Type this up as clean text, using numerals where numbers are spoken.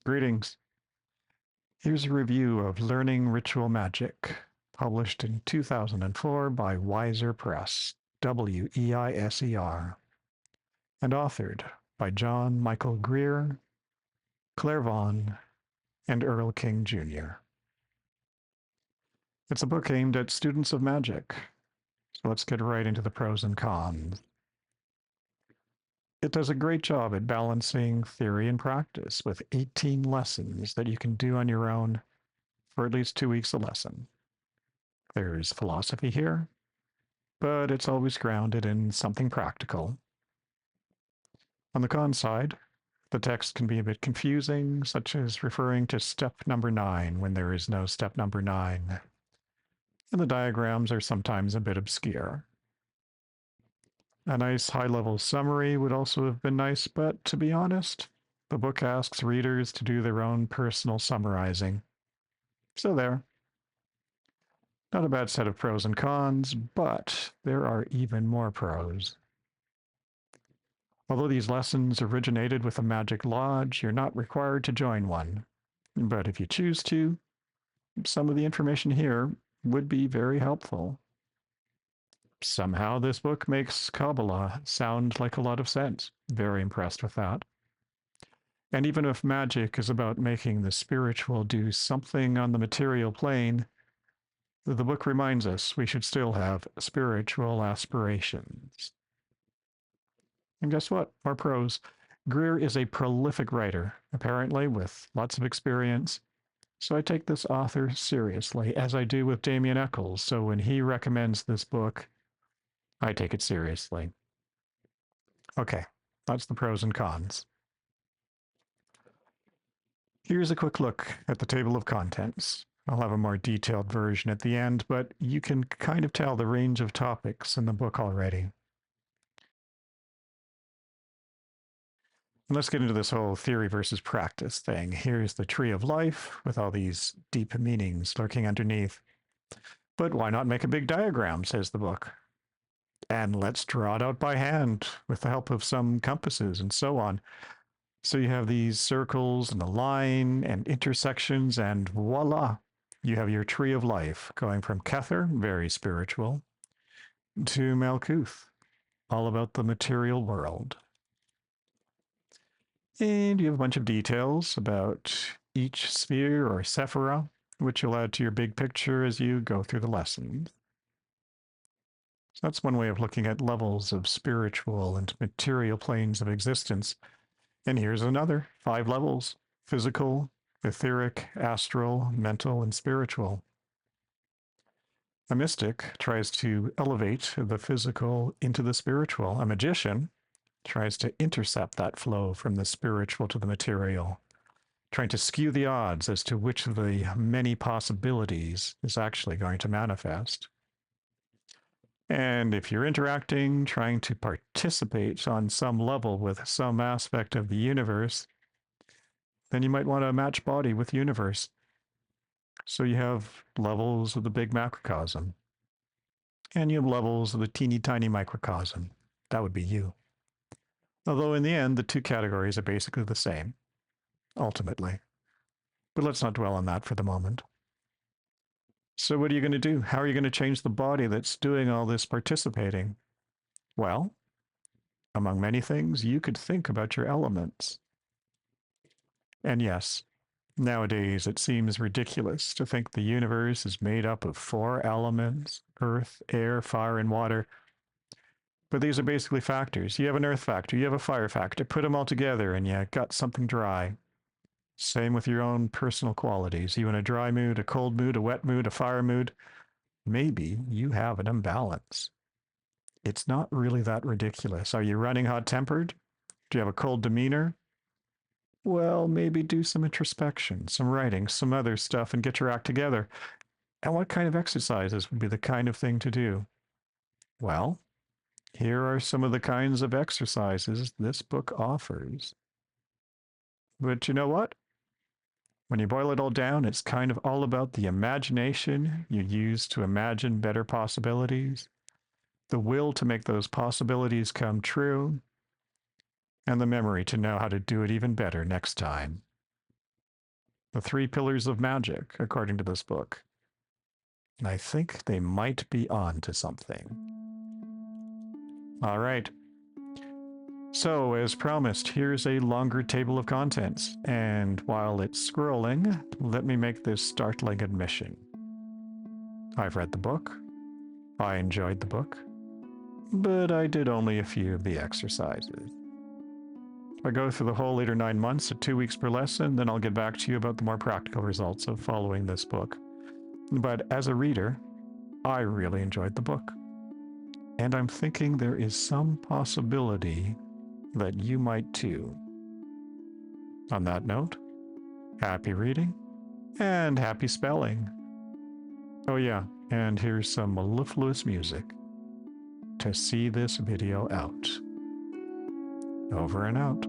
Greetings. Here's a review of Learning Ritual Magic, published in 2004 by Weiser Press, Weiser, and authored by John Michael Greer, Clare Vaugh, and Earl King Jr. It's a book aimed at students of magic, so let's get right into the pros and cons. It does a great job at balancing theory and practice with 18 lessons that you can do on your own for at least 2 weeks a lesson. There's philosophy here, but it's always grounded in something practical. On the con side, the text can be a bit confusing, such as referring to step number 9 when there is no step number 9, and the diagrams are sometimes a bit obscure. A nice high-level summary would also have been nice, but to be honest, the book asks readers to do their own personal summarizing. So there. Not a bad set of pros and cons, but there are even more pros. Although these lessons originated with a magic lodge, you're not required to join one. But if you choose to, some of the information here would be very helpful. Somehow this book makes Kabbalah sound like a lot of sense. Very impressed with that. And even if magic is about making the spiritual do something on the material plane, the book reminds us we should still have spiritual aspirations. And guess what? More pros. Greer is a prolific writer, apparently with lots of experience. So I take this author seriously, as I do with Damien Eccles. So when he recommends this book, I take it seriously. Okay, that's the pros and cons. Here's a quick look at the table of contents. I'll have a more detailed version at the end, but you can kind of tell the range of topics in the book already. Let's get into this whole theory versus practice thing. Here's the tree of life with all these deep meanings lurking underneath. But why not make a big diagram, says the book. And let's draw it out by hand with the help of some compasses and so on. So you have these circles and a line and intersections, and voila, you have your tree of life going from Kether, very spiritual, to Malkuth, all about the material world. And you have a bunch of details about each sphere or sephira, which you'll add to your big picture as you go through the lessons. So that's one way of looking at levels of spiritual and material planes of existence. And here's another 5 levels: physical, etheric, astral, mental, and spiritual. A mystic tries to elevate the physical into the spiritual. A magician tries to intercept that flow from the spiritual to the material, trying to skew the odds as to which of the many possibilities is actually going to manifest. And if you're interacting, trying to participate on some level with some aspect of the universe, then you might want to match body with universe. So you have levels of the big macrocosm, and you have levels of the teeny tiny microcosm. That would be you. Although in the end, the two categories are basically the same, ultimately. But let's not dwell on that for the moment. So what are you going to do? How are you going to change the body that's doing all this participating? Well, among many things, you could think about your elements. And yes, nowadays it seems ridiculous to think the universe is made up of 4 elements: earth, air, fire, and water. But these are basically factors. You have an earth factor, you have a fire factor, put them all together and you got something dry. Same with your own personal qualities. You in a dry mood, a cold mood, a wet mood, a fire mood. Maybe you have an imbalance. It's not really that ridiculous. Are you running hot-tempered? Do you have a cold demeanor? Well, maybe do some introspection, some writing, some other stuff, and get your act together. And what kind of exercises would be the kind of thing to do? Well, here are some of the kinds of exercises this book offers. But you know what? When you boil it all down, it's kind of all about the imagination you use to imagine better possibilities, the will to make those possibilities come true, and the memory to know how to do it even better next time. The 3 pillars of magic, according to this book. And I think they might be on to something. All right. So, as promised, here's a longer table of contents. And while it's scrolling, let me make this startling admission. I've read the book. I enjoyed the book. But I did only a few of the exercises. I go through the whole 8 or 9 months at 2 weeks per lesson, then I'll get back to you about the more practical results of following this book. But as a reader, I really enjoyed the book. And I'm thinking there is some possibility that you might too. On that note, happy reading and happy spelling. Oh yeah, and here's some mellifluous music to see this video out. Over and out.